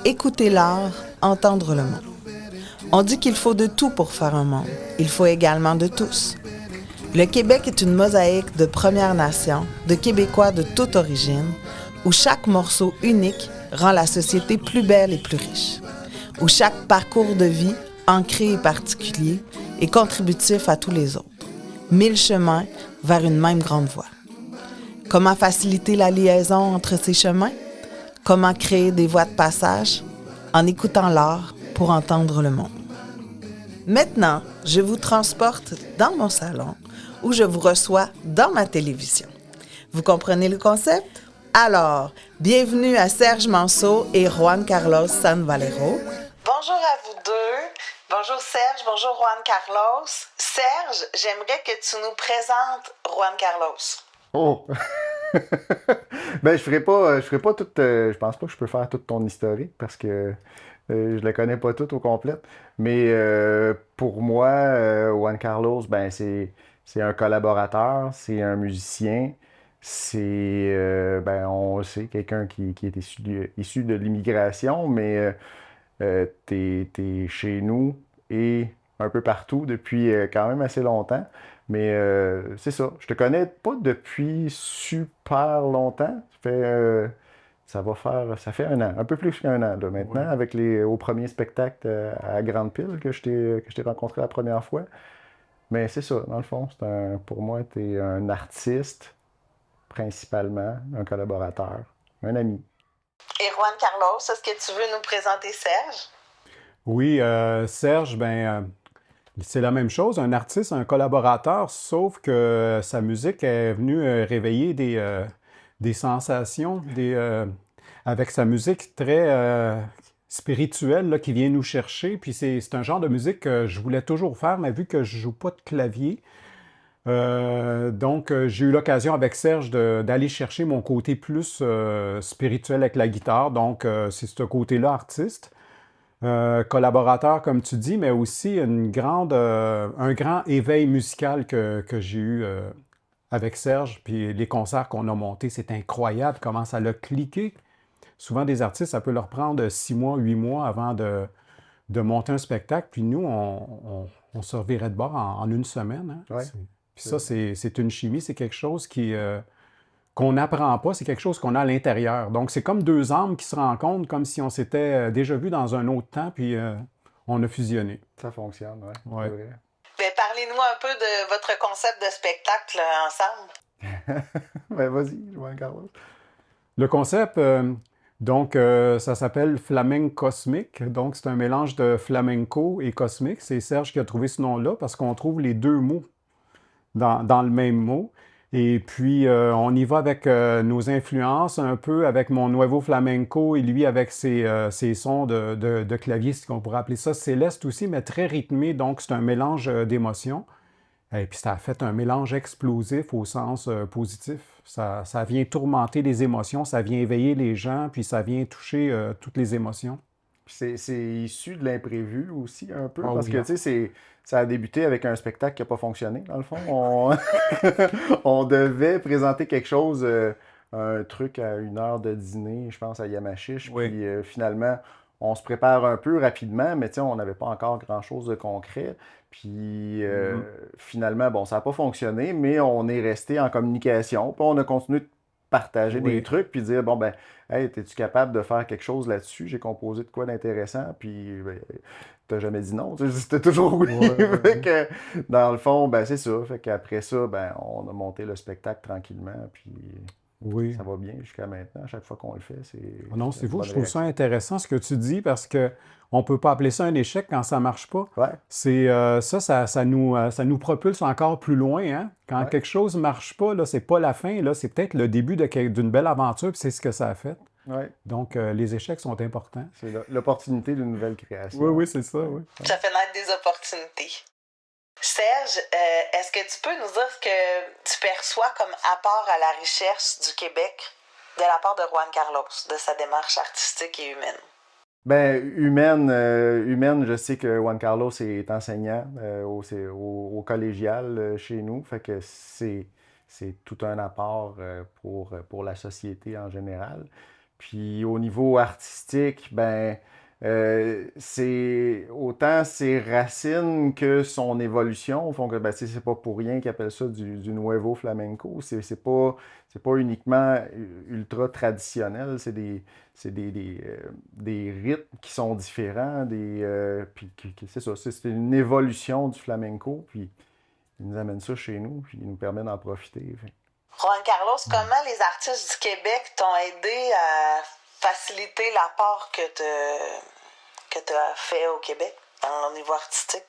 Écouter l'art, entendre le monde. On dit qu'il faut de tout pour faire un monde. Il faut également de tous. Le Québec est une mosaïque de Premières Nations, de Québécois de toute origine, où chaque morceau unique rend la société plus belle et plus riche, où chaque parcours de vie, ancré et particulier, est contributif à tous les autres. 1000 chemins vers une même grande voie. Comment faciliter la liaison entre ces chemins? Comment créer des voies de passage? En écoutant l'art pour entendre le monde. Maintenant, je vous transporte dans mon salon où je vous reçois dans ma télévision. Vous comprenez le concept? Alors, bienvenue à Serge Manceau et Juan Carlos Sanvalero. Bonjour à vous deux. Bonjour Serge, bonjour Juan Carlos. Serge, j'aimerais que tu nous présentes Juan Carlos. Oh! Ben, je ferai pas toute, je pense pas que je peux faire toute ton historique parce que je la connais pas toute au complet. Mais pour moi, Juan Carlos, c'est un collaborateur, c'est un musicien, c'est, on le sait, quelqu'un qui est issu de l'immigration, mais t'es chez nous et un peu partout depuis quand même assez longtemps. Mais c'est ça. Je te connais pas depuis super longtemps. Ça fait un an, un peu plus qu'un an là, maintenant, Oui. avec au premier spectacle à Grande Pile que je t'ai rencontré la première fois. Mais c'est ça, dans le fond, pour moi, tu es un artiste principalement, un collaborateur, un ami. Et Juan Carlos, est-ce que tu veux nous présenter Serge? Oui, Serge, c'est la même chose, un artiste, un collaborateur, sauf que sa musique est venue réveiller des sensations, avec sa musique très spirituelle là, qui vient nous chercher. Puis c'est un genre de musique que je voulais toujours faire, mais vu que je joue pas de clavier, j'ai eu l'occasion avec Serge d'aller chercher mon côté plus spirituel avec la guitare. Donc, c'est ce côté-là artiste. Collaborateur, comme tu dis, mais aussi un grand éveil musical que j'ai eu avec Serge. Puis les concerts qu'on a montés, c'est incroyable comment ça l'a cliqué. Souvent, des artistes, ça peut leur prendre 6 mois, 8 mois avant de monter un spectacle. Puis nous, on se revirait de bord en une semaine, hein. Ouais. Puis ça, c'est une chimie, c'est quelque chose qu'on n'apprend pas, c'est quelque chose qu'on a à l'intérieur. Donc, c'est comme deux âmes qui se rencontrent, comme si on s'était déjà vu dans un autre temps, puis on a fusionné. Ça fonctionne, ouais, c'est Ouais. vrai. Ben, parlez-nous un peu de votre concept de spectacle ensemble. Ben, vas-y, Juan Carlos. Le concept, ça s'appelle Flamenco Cosmique. Donc, c'est un mélange de flamenco et cosmique. C'est Serge qui a trouvé ce nom-là parce qu'on trouve les deux mots dans le même mot. Et puis, on y va avec nos influences, un peu avec mon nouveau flamenco et lui avec ses sons de clavier, ce qu'on pourrait appeler ça céleste aussi, mais très rythmé. Donc, c'est un mélange d'émotions. Et puis, ça a fait un mélange explosif au sens positif. Ça vient tourmenter les émotions, ça vient éveiller les gens, puis ça vient toucher toutes les émotions. Puis c'est issu de l'imprévu aussi, un peu, Ah parce oui, que, hein. tu sais, ça a débuté avec un spectacle qui n'a pas fonctionné, dans le fond. On devait présenter quelque chose, un truc à 1 heure de dîner, je pense, à Yamachiche, Oui. puis finalement, on se prépare un peu rapidement, mais tu sais, on n'avait pas encore grand-chose de concret. Puis Mhm. finalement, bon, ça n'a pas fonctionné, mais on est resté en communication, puis on a continué de partager des Oui. trucs, puis dire, bon, ben, hey, es-tu capable de faire quelque chose là-dessus? J'ai composé de quoi d'intéressant, puis ben, t'as jamais dit non, tu sais, c'était toujours oui. Ouais, ouais, Fait ouais. que, dans le fond, ben c'est ça. Fait qu'après ça, ben, on a monté le spectacle tranquillement, puis Oui. ça va bien jusqu'à maintenant. À chaque fois qu'on le fait, Ah non, c'est c'est une fou. bonne Je trouve ça réaction. intéressant ce que tu dis parce que on peut pas appeler ça un échec quand ça marche pas. Ouais, Ça nous propulse encore plus loin, hein. Quand ouais, quelque chose marche pas, là, c'est pas la fin, là, c'est peut-être le début d'une belle aventure, puis c'est ce que ça a fait. ouais. Donc, les échecs sont importants. C'est l'opportunité d'une nouvelle Oui, création. oui, c'est ça, Ouais, oui. ouais. Ça fait naître des opportunités. Serge, est-ce que tu peux nous dire ce que tu perçois comme apport à la recherche du Québec de la part de Juan Carlos, de sa démarche artistique et humaine? Ben, humaine, je sais que Juan Carlos est enseignant au collégial chez nous, fait que c'est tout un apport pour la société en général. Puis au niveau artistique, ben, c'est autant ses racines que son évolution font que ben, c'est pas pour rien qu'ils appellent ça du Nuevo Flamenco. C'est pas uniquement ultra traditionnel, des rythmes qui sont différents, c'est ça, c'est une évolution du flamenco, puis il nous amène ça chez nous, puis il nous permet d'en profiter. Fait. Juan Carlos, comment les artistes du Québec t'ont aidé à faciliter l'apport que tu as fait au Québec au niveau artistique?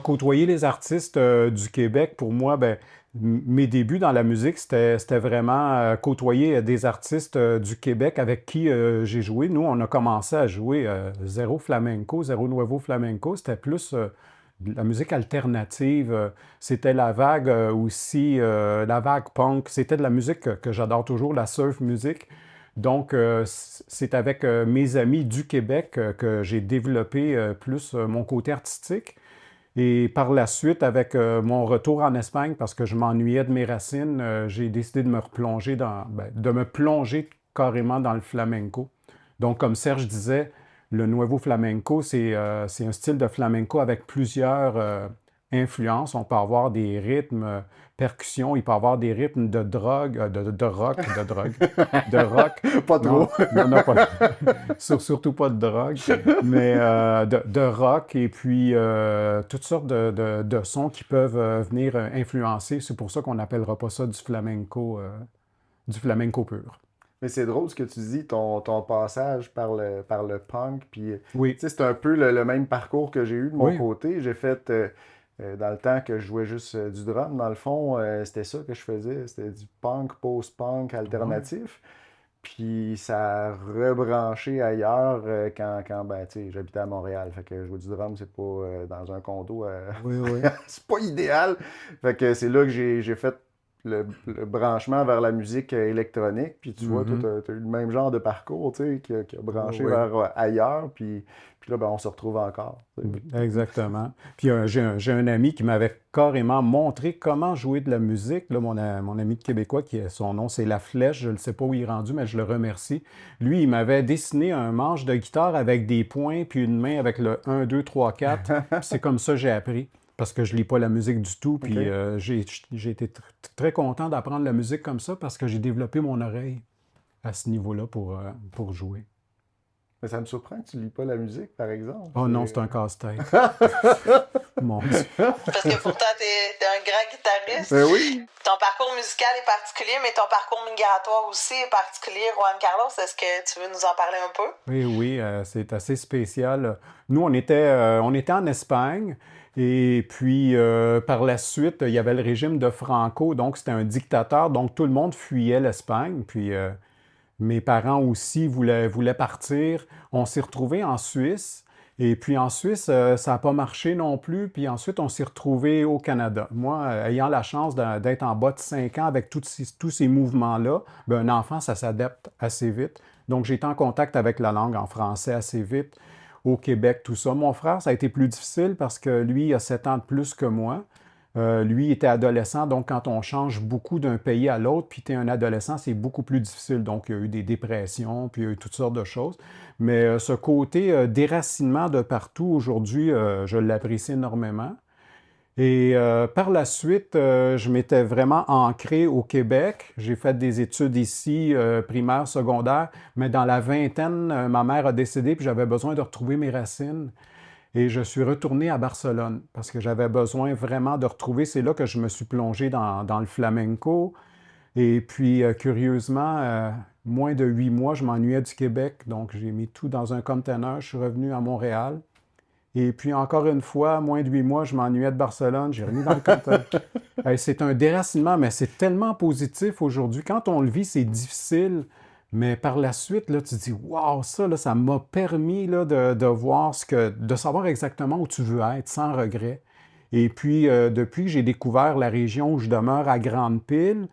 Côtoyer les artistes du Québec, pour moi, ben, mes débuts dans la musique, c'était vraiment côtoyer des artistes du Québec avec qui j'ai joué. Nous, on a commencé à jouer zéro flamenco, zéro nuevo flamenco. C'était plus de la musique alternative. C'était la vague aussi, la vague punk. C'était de la musique que j'adore toujours, la surf music. Donc, c'est avec mes amis du Québec que j'ai développé plus mon côté artistique. Et par la suite, avec mon retour en Espagne, parce que je m'ennuyais de mes racines, j'ai décidé de me replonger de me plonger carrément dans le flamenco. Donc, comme Serge disait, le Nuevo Flamenco, c'est un style de flamenco avec plusieurs influences. On peut avoir des rythmes percussions, il peut avoir des rythmes de drogue, de rock, de rock. Pas trop. Non, pas, surtout pas de drogue, mais de rock et puis toutes sortes de sons qui peuvent venir influencer. C'est pour ça qu'on n'appellera pas ça du flamenco pur. Mais c'est drôle ce que tu dis, ton passage par le punk. Puis, oui. C'est un peu le même parcours que j'ai eu de mon côté. J'ai fait, dans le temps que je jouais juste du drum, dans le fond, c'était ça que je faisais. C'était du punk, post-punk alternatif. Puis ça a rebranché ailleurs quand ben, j'habitais à Montréal. Fait que jouer du drum, c'est pas dans un condo. Oui. C'est pas idéal. Fait que c'est là que j'ai fait le branchement vers la musique électronique. Puis tu vois, toi, tu as eu le même genre de parcours, qui a branché vers ailleurs. Puis là, ben, on se retrouve encore. Exactement. Puis j'ai un ami qui m'avait carrément montré comment jouer de la musique. Là, mon ami québécois, son nom, c'est La Flèche. Je ne sais pas où il est rendu, mais je le remercie. Lui, il m'avait dessiné un manche de guitare avec des points, puis une main avec le 1, 2, 3, 4. C'est comme ça que j'ai appris. Parce que je ne lis pas la musique du tout. Puis j'ai été très content d'apprendre la musique comme ça parce que j'ai développé mon oreille à ce niveau-là pour jouer. Mais ça me surprend que tu lis pas la musique, par exemple. Oh non, c'est un casse-tête. Mon Dieu. Parce que pourtant, t'es un grand guitariste. Ben oui. Ton parcours musical est particulier, mais ton parcours migratoire aussi est particulier. Juan Carlos, est-ce que tu veux nous en parler un peu? Oui, c'est assez spécial. Nous, on était en Espagne. Et puis, par la suite, il y avait le régime de Franco, donc c'était un dictateur, donc tout le monde fuyait l'Espagne. Puis, mes parents aussi voulaient partir. On s'est retrouvés en Suisse. Et puis, en Suisse, ça n'a pas marché non plus. Puis ensuite, on s'est retrouvés au Canada. Moi, ayant la chance d'être en bas de 5 ans avec tous ces mouvements-là, ben, un enfant, ça s'adapte assez vite. Donc, j'ai été en contact avec la langue en français assez vite. Au Québec, tout ça. Mon frère, ça a été plus difficile parce que lui, il a 7 ans de plus que moi. Lui, il était adolescent, donc quand on change beaucoup d'un pays à l'autre, puis tu es un adolescent, c'est beaucoup plus difficile. Donc, il y a eu des dépressions, puis il y a eu toutes sortes de choses. Mais ce côté déracinement de partout, aujourd'hui, je l'apprécie énormément. Et par la suite, je m'étais vraiment ancré au Québec. J'ai fait des études ici, primaires, secondaires, mais dans la vingtaine, ma mère a décédé, puis j'avais besoin de retrouver mes racines. Et je suis retourné à Barcelone parce que j'avais besoin vraiment de retrouver. C'est là que je me suis plongé dans le flamenco. Et puis, curieusement, moins de 8 mois, je m'ennuyais du Québec. Donc, j'ai mis tout dans un container. Je suis revenu à Montréal. Et puis, encore une fois, moins de 8 mois, je m'ennuyais de Barcelone. J'ai remis dans le container. C'est un déracinement, mais c'est tellement positif aujourd'hui. Quand on le vit, c'est difficile. Mais par la suite, là, tu te dis, waouh, ça, là, ça m'a permis là, de voir de savoir exactement où tu veux être sans regret. Et puis, depuis que j'ai découvert la région où je demeure à Grande-Pile,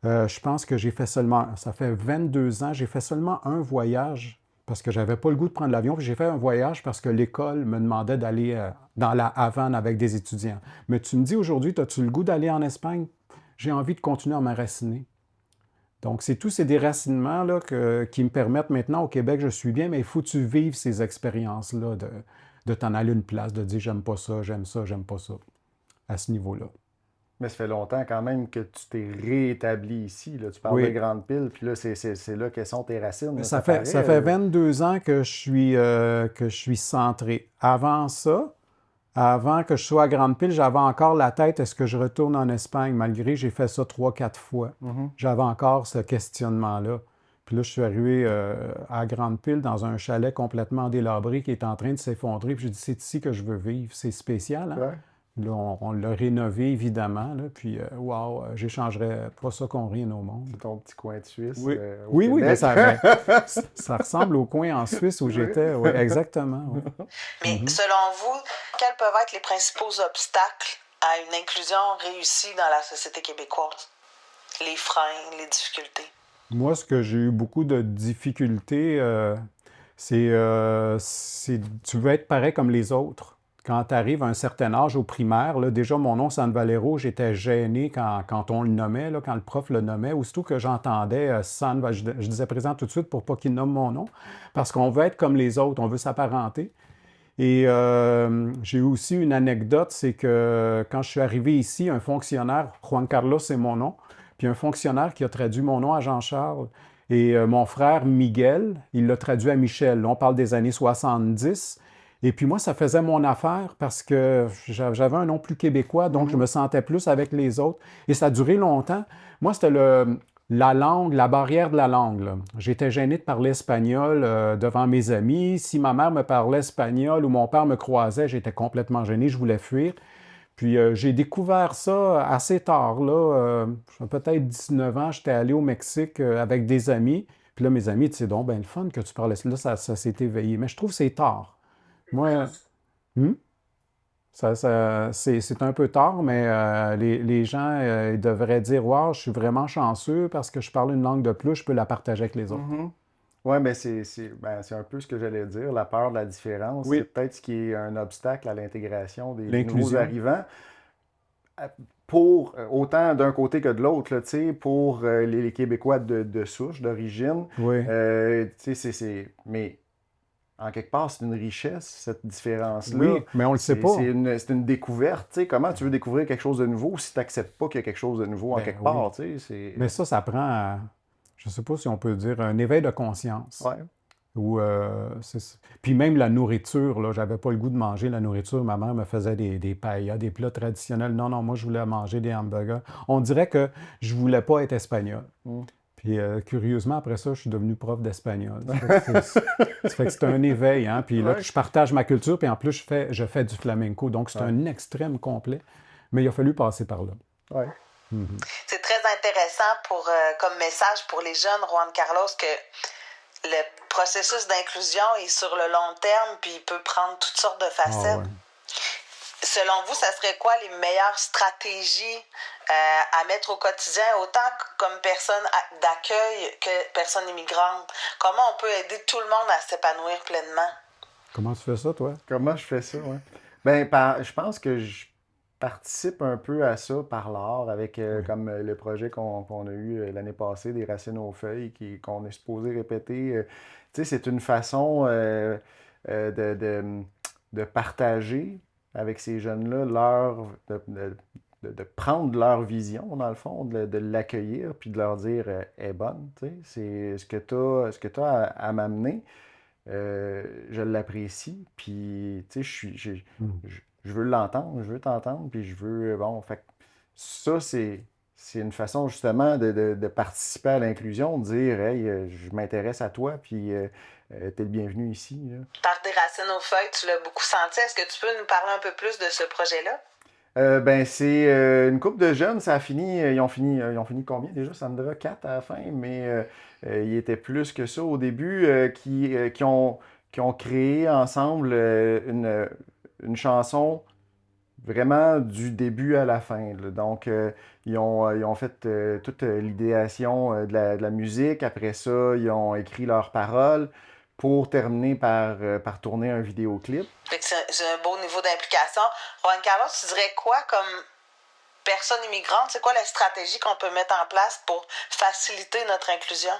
je pense que ça fait 22 ans, j'ai fait seulement un voyage parce que j'avais pas le goût de prendre l'avion. Puis j'ai fait un voyage parce que l'école me demandait d'aller dans la Havane avec des étudiants. Mais tu me dis aujourd'hui, as-tu le goût d'aller en Espagne? J'ai envie de continuer à m'enraciner. Donc, c'est tous ces déracinements là, qui me permettent maintenant au Québec, je suis bien, mais il faut que tu vives ces expériences-là de t'en aller une place, de dire j'aime pas ça, j'aime pas ça, à ce niveau-là. Mais ça fait longtemps quand même que tu t'es réétabli ici. Là. Tu parles de Oui. Grande Pile, puis là, c'est là que sont tes racines. Là, Ça fait 22 ans que je suis centré. Avant ça, avant que je sois à Grande Pile, j'avais encore la tête, est-ce que je retourne en Espagne, malgré que j'ai fait ça 3-4 fois. J'avais encore ce questionnement-là. Puis là, je suis arrivé à Grande Pile dans un chalet complètement délabré qui est en train de s'effondrer. Puis j'ai dit, c'est ici que je veux vivre. C'est spécial, hein? Ouais. Là, on l'a rénové, évidemment. Là, puis, wow, j'échangerais pas ça contre rien au monde. C'est ton petit coin de Suisse. Oui, au oui, Québec. mais ça ressemble au coin en Suisse où j'étais. Oui, exactement. Oui. Mais selon vous, quels peuvent être les principaux obstacles à une inclusion réussie dans la société québécoise? Les freins, les difficultés? Moi, ce que j'ai eu beaucoup de difficultés, c'est tu veux être pareil comme les autres. Quand tu arrives à un certain âge au primaire, là, déjà mon nom, San Valero, j'étais gêné quand on le nommait, là, quand le prof le nommait. Aussitôt que j'entendais San, je disais présent tout de suite pour pas qu'il nomme mon nom, parce qu'on veut être comme les autres, on veut s'apparenter. Et j'ai eu aussi une anecdote, c'est que quand je suis arrivé ici, un fonctionnaire, Juan Carlos c'est mon nom, puis un fonctionnaire qui a traduit mon nom à Jean-Charles. Et mon frère Miguel, il l'a traduit à Michel. Là, on parle des années 70. Et puis moi, ça faisait mon affaire parce que j'avais un nom plus québécois, donc je me sentais plus avec les autres. Et ça a duré longtemps. Moi, c'était la langue, la barrière de la langue. Là. J'étais gêné de parler espagnol devant mes amis. Si ma mère me parlait espagnol ou mon père me croisait, j'étais complètement gêné, je voulais fuir. Puis j'ai découvert ça assez tard, là. Peut-être 19 ans, j'étais allé au Mexique avec des amis. Puis là, mes amis disaient, donc, ben le fun que tu parlais. Là, ça s'est éveillé. Mais je trouve que c'est tard. Moi, c'est un peu tard, mais les gens ils devraient dire, wow, je suis vraiment chanceux parce que je parle une langue de plus, je peux la partager avec les autres. Oui, mais c'est un peu ce que j'allais dire, la peur de la différence. Oui. C'est peut-être ce qui est un obstacle à l'intégration des nouveaux L'inclusion. arrivants. Pour autant d'un côté que de l'autre, là, tu sais, pour les Québécois de souche, d'origine. Oui. Tu sais, mais en quelque part, c'est une richesse, cette différence-là. Oui, mais on le sait pas. C'est une découverte. Tu sais, comment tu veux découvrir quelque chose de nouveau si tu n'acceptes pas qu'il y a quelque chose de nouveau en Ben quelque oui. part? Tu sais, Mais ça prend, je ne sais pas si on peut dire, un éveil de conscience. Ouais. Ou, puis même la nourriture, là, j'avais pas le goût de manger la nourriture. Ma mère me faisait des paellas, des plats traditionnels. Non, moi, je voulais manger des hamburgers. On dirait que je voulais pas être espagnol. Puis curieusement, après ça, je suis devenu prof d'espagnol. Ça fait que c'est un éveil. Hein? Puis là, Ouais. je partage ma culture, puis en plus, je fais du flamenco. Donc, c'est un extrême complet. Mais il a fallu passer par là. Ouais. C'est très intéressant comme message pour les jeunes, Juan Carlos, que le processus d'inclusion est sur le long terme, puis il peut prendre toutes sortes de facettes. Ah ouais. Selon vous, ça serait quoi les meilleures stratégies à mettre au quotidien, autant comme personne d'accueil que personne immigrante? Comment on peut aider tout le monde à s'épanouir pleinement? Comment tu fais ça, toi? Comment je fais ça, ouais? Ben, je pense que je participe un peu à ça par l'art, avec comme le projet qu'on a eu l'année passée, des racines aux feuilles, qu'on est supposé répéter. Tu sais, c'est une façon de partager avec ces jeunes-là de prendre leur vision, dans le fond, de l'accueillir, puis de leur dire est bonne, tu sais, c'est ce que tu as à m'amener. Je l'apprécie, puis tu sais, je veux l'entendre, je veux t'entendre, puis je veux, bon, fait que ça, c'est une façon justement de participer à l'inclusion, de dire, hey, je m'intéresse à toi, puis t'es le bienvenu ici. Là. Par des racines aux feuilles, tu l'as beaucoup senti. Est-ce que tu peux nous parler un peu plus de ce projet-là? Ben, c'est une couple de jeunes, ça a fini, ils ont fini combien déjà? Sandra, 4 à la fin, mais il était plus que ça au début, qui ont créé ensemble une chanson vraiment du début à la fin. Là. Donc, ils ont fait toute l'idéation de la musique. Après ça, ils ont écrit leurs paroles pour terminer par tourner un vidéoclip. Fait que c'est un beau niveau d'implication. Juan Carlos, tu dirais quoi comme personnes immigrantes, c'est quoi la stratégie qu'on peut mettre en place pour faciliter notre inclusion?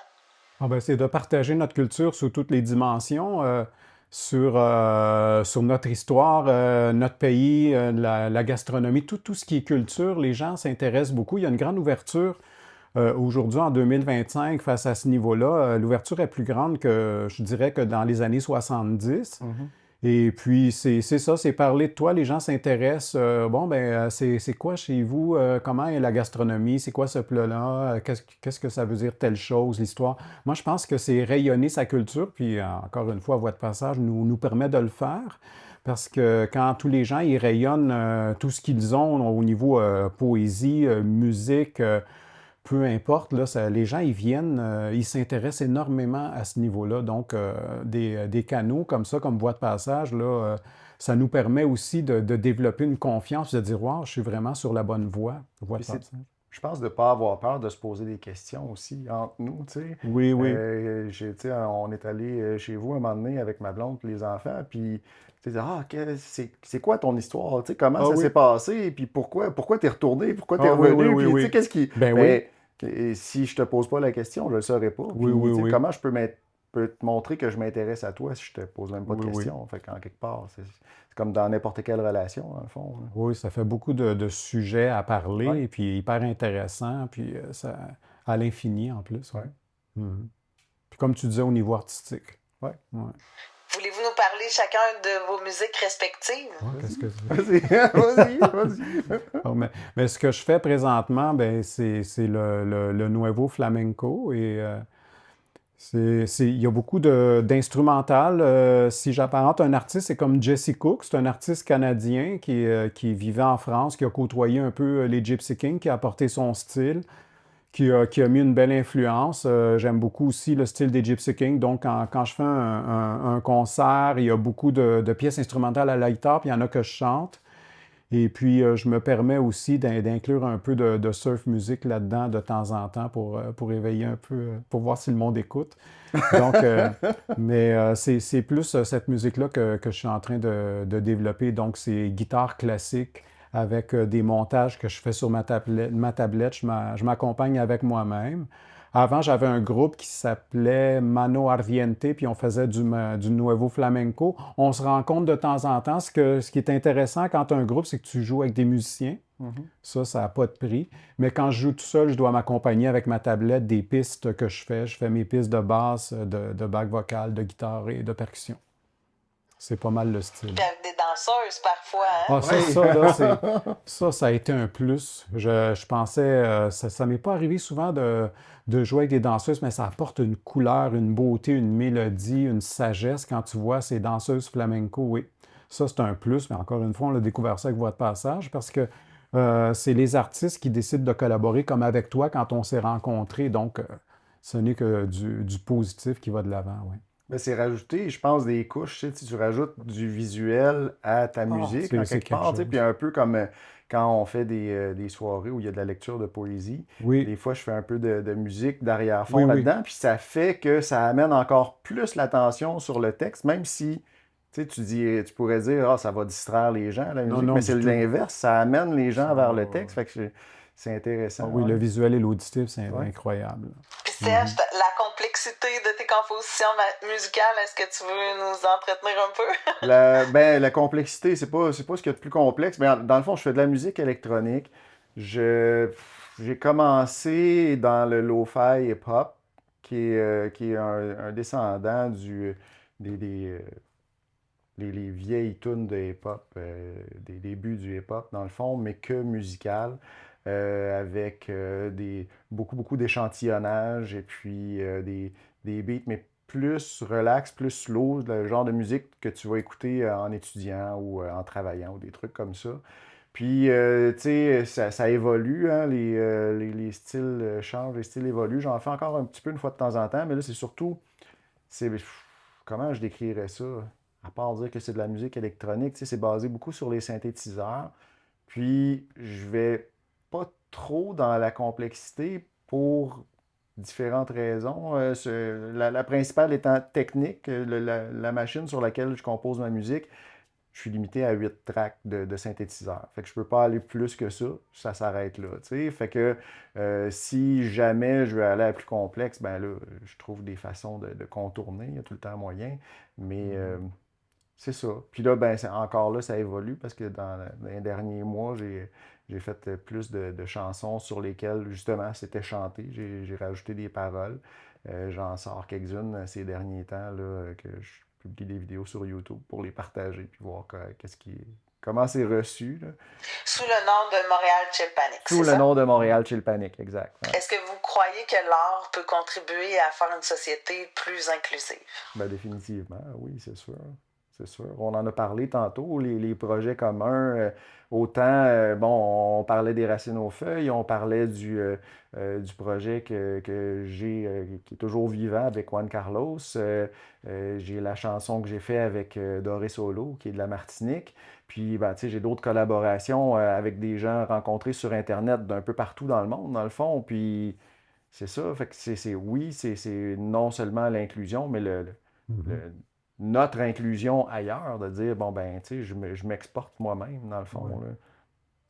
Ah ben, c'est de partager notre culture sous toutes les dimensions, sur notre histoire, notre pays, la gastronomie, tout ce qui est culture. Les gens s'intéressent beaucoup. Il y a une grande ouverture aujourd'hui, en 2025, face à ce niveau-là. L'ouverture est plus grande que, je dirais, que dans les années 70. Mhm. Et puis, c'est ça, c'est parler de toi. Les gens s'intéressent. Bon, ben, c'est quoi chez vous? Comment est la gastronomie? C'est quoi ce plat-là? Qu'est-ce que ça veut dire telle chose, l'histoire? Moi, je pense que c'est rayonner sa culture. Puis, encore une fois, Voix de passage nous permet de le faire. Parce que quand tous les gens, ils rayonnent tout ce qu'ils ont au niveau poésie, musique, peu importe, là, les gens, ils viennent, ils s'intéressent énormément à ce niveau-là. Donc, des canaux comme ça, comme Voix de passage, là, ça nous permet aussi de développer une confiance, de dire, wow, je suis vraiment sur la bonne voie. Voix de Puis passage. je pense de ne pas avoir peur de se poser des questions aussi entre nous, tu sais. Oui, oui. Tu sais, on est allé chez vous un moment donné avec ma blonde et les enfants, puis tu sais, c'est quoi ton histoire? Tu sais, comment Ah ça oui. s'est passé? Puis pourquoi t'es retourné? Pourquoi t'es Ah oui, oui, revenu? oui, Puis tu oui. sais, qu'est-ce qui... Ben oui. Et si je te pose pas la question, je ne le saurais pas. Oui, Puis oui, tu sais, oui. comment je peux te montrer que je m'intéresse à toi si je te pose même pas de Oui, oui. questions? Fait qu'en quelque part, c'est comme dans n'importe quelle relation, dans le fond, là. Oui, ça fait beaucoup de sujets à parler, Ouais. et puis hyper intéressant, puis ça, à l'infini en plus. Ouais. Ouais. Mhm. Puis comme tu disais, au niveau artistique. Ouais. Ouais. Voulez-vous nous parler chacun de vos musiques respectives? Ouais, qu'est-ce que c'est? Vas-y, vas-y. Oh, mais ce que je fais présentement, ben, c'est le Nuevo Flamenco, et il y a beaucoup d'instrumental. Si j'apparente un artiste, c'est comme Jesse Cook, c'est un artiste canadien qui vivait en France, qui a côtoyé un peu les Gypsy Kings, qui a apporté son style, qui a mis une belle influence. J'aime beaucoup aussi le style des Gypsy Kings. Donc, quand je fais un concert, il y a beaucoup de pièces instrumentales à la guitare, puis il y en a que je chante. Et puis, je me permets aussi d'inclure un peu de surf music là-dedans de temps en temps pour éveiller un peu, pour voir si le monde écoute. Donc, mais c'est plus cette musique-là que je suis en train de développer. Donc, c'est guitare classique avec des montages que je fais sur ma tablette. Je m'accompagne avec moi-même. Avant, j'avais un groupe qui s'appelait Mano Ardiente, puis on faisait du Nuevo Flamenco. On se rend compte de temps en temps, ce qui est intéressant quand tu as un groupe, c'est que tu joues avec des musiciens. Mhm. Ça n'a pas de prix. Mais quand je joue tout seul, je dois m'accompagner avec ma tablette des pistes que je fais. Je fais mes pistes de basse, de back vocal, de guitare et de percussion. C'est pas mal le style. Puis avec des danseuses parfois, hein? Ah, ça, Ouais. ça a été un plus. Je pensais, ça m'est pas arrivé souvent de jouer avec des danseuses, mais ça apporte une couleur, une beauté, une mélodie, une sagesse quand tu vois ces danseuses flamenco, oui. Ça, c'est un plus, mais encore une fois, on a découvert ça avec Voix de passage parce que c'est les artistes qui décident de collaborer comme avec toi quand on s'est rencontrés. Donc, ce n'est que du positif qui va de l'avant, oui. Ben, c'est rajouter, je pense, des couches. Tu sais, tu rajoutes du visuel à ta musique, en C'est quelque quelque part. Tu sais, chose. puis un peu comme quand on fait des soirées où il y a de la lecture de poésie. Oui, Des fois, je fais un peu de musique d'arrière-fond oui, oui. là-dedans, puis ça fait que ça amène encore plus l'attention sur le texte, même si tu pourrais dire, ah, ça va distraire les gens, la Non, musique, non, mais du c'est tout. l'inverse, ça amène les gens vers le Ça- texte, fait que c'est Ah intéressant. oui, le Ouais. visuel et l'auditif, c'est Ouais. incroyable. Puis Serge, la complexité de tes compositions musicales, est-ce que tu veux nous entretenir un peu? La complexité, c'est pas ce qu'il y a de plus complexe, mais dans le fond, je fais de la musique électronique. J'ai commencé dans le lo-fi hip-hop, qui est un descendant les vieilles tunes de hip-hop, des débuts du hip-hop, dans le fond, mais que musical, avec beaucoup d'échantillonnage et puis des beats, mais plus relax, plus slow, le genre de musique que tu vas écouter en étudiant ou en travaillant ou des trucs comme ça. Puis, tu sais, ça évolue, hein, les styles changent, les styles évoluent. J'en fais encore un petit peu une fois de temps en temps, mais là, c'est surtout, comment je décrirais ça? À part dire que c'est de la musique électronique, tu sais, c'est basé beaucoup sur les synthétiseurs. Puis, je vais pas trop dans la complexité pour différentes raisons. La principale étant technique, la machine sur laquelle je compose ma musique je suis limité à 8 tracks de synthétiseur. Fait que je peux pas aller plus que ça s'arrête là, tu sais. Fait que si jamais je veux aller à plus complexe, ben là, je trouve des façons de contourner, il y a tout le temps moyen, mais c'est ça. Puis là, ben, encore là, ça évolue parce que dans les derniers mois, j'ai fait plus de chansons sur lesquelles, justement, c'était chanté. J'ai rajouté des paroles. J'en sors quelques-unes ces derniers temps, là, que je publie des vidéos sur YouTube pour les partager puis voir comment c'est reçu, là. Sous le nom de Montréal Chill Panic, Sous le nom de Montréal Chill Panic, exact. Ouais. Est-ce que vous croyez que l'art peut contribuer à faire une société plus inclusive? Ben, définitivement, oui, c'est sûr. C'est sûr. On en a parlé tantôt, les projets communs. Autant, bon, on parlait des Racines aux feuilles, on parlait du projet que j'ai, qui est toujours vivant avec Juan Carlos. J'ai la chanson que j'ai faite avec Doris Solo, qui est de la Martinique. Puis, ben, tu sais, j'ai d'autres collaborations avec des gens rencontrés sur Internet d'un peu partout dans le monde, dans le fond. Puis, c'est ça. Fait que oui, c'est non seulement l'inclusion, mais notre inclusion ailleurs, de dire, bon, ben, tu sais, je m'exporte moi-même, dans le fond. Ouais. Là.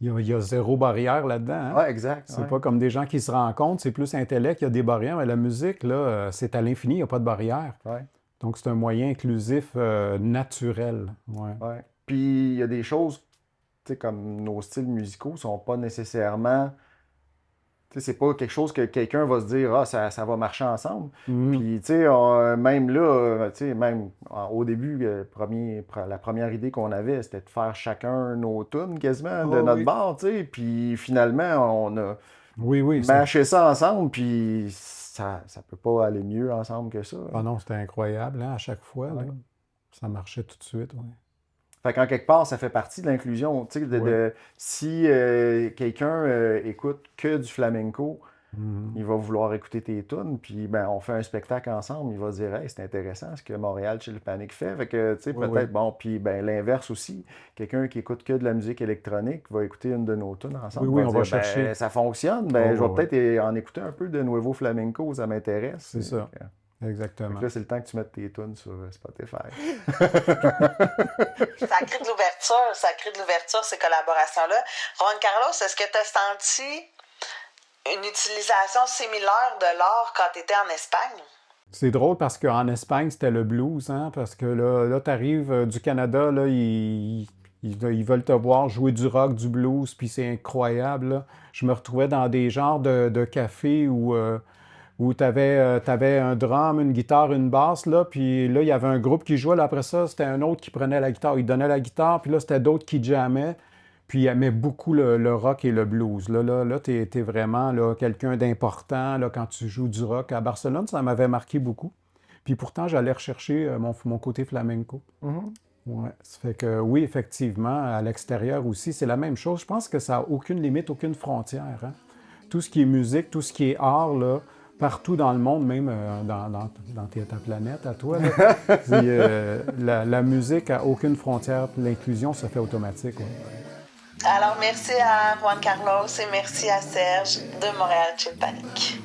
Il y a zéro barrière là-dedans. Hein? Ouais, exact. C'est ouais. pas comme des gens qui se rencontrent, c'est plus intellect, il y a des barrières, mais la musique, là, c'est à l'infini, il n'y a pas de barrière. Ouais. Donc, c'est un moyen inclusif naturel. Ouais. Ouais. Puis, il y a des choses, tu sais, comme nos styles musicaux sont pas nécessairement. Tu sais, c'est pas quelque chose que quelqu'un va se dire, ah, ça va marcher ensemble. Puis, tu sais, même là, tu sais, même au début, la première idée qu'on avait, c'était de faire chacun nos tunes quasiment de notre bord, tu sais. Puis, finalement, on a mâché ça ensemble, puis ça peut pas aller mieux ensemble que ça. Ah non, c'était incroyable, hein, à chaque fois. Là. Ça marchait tout de suite, oui. Fait qu'en quelque part, ça fait partie de l'inclusion. Tu sais, si quelqu'un écoute que du flamenco, il va vouloir écouter tes tunes, puis ben, on fait un spectacle ensemble, il va se dire, hey, c'est intéressant ce que Montréal Chill Panic fait. Fait que, tu sais, peut-être, bon, puis ben, l'inverse aussi. Quelqu'un qui écoute que de la musique électronique va écouter une de nos tunes ensemble. Oui, on va dire, chercher. Ben, ça fonctionne, ben, je vais peut-être en écouter un peu de Nuevo Flamenco, ça m'intéresse. C'est ça. Exactement. Là, c'est le temps que tu mettes tes tunes sur Spotify. Ça crée de l'ouverture, ces collaborations-là. Juan Carlos, est-ce que tu as senti une utilisation similaire de l'art quand tu étais en Espagne? C'est drôle parce qu'en Espagne, c'était le blues, hein, parce que là tu arrives du Canada, là, ils veulent te voir jouer du rock, du blues, puis c'est incroyable. Là. Je me retrouvais dans des genres de cafés où tu avais un drum, une guitare, une basse, là, puis là, il y avait un groupe qui jouait, là, après ça, c'était un autre qui prenait la guitare, il donnait la guitare, puis là, c'était d'autres qui jammaient, puis ils aimaient beaucoup le rock et le blues. Là t'es vraiment là, quelqu'un d'important là, quand tu joues du rock. À Barcelone, ça m'avait marqué beaucoup. Puis pourtant, j'allais rechercher mon côté flamenco. Ouais. Ça fait que oui, effectivement, à l'extérieur aussi, c'est la même chose. Je pense que ça n'a aucune limite, aucune frontière. Hein? Tout ce qui est musique, tout ce qui est art, là, partout dans le monde, même dans ta planète, à toi. Là, la musique n'a aucune frontière. L'inclusion se fait automatique. Ouais. Alors, merci à Juan Carlos et merci à Serge de Montréal Chill Panic.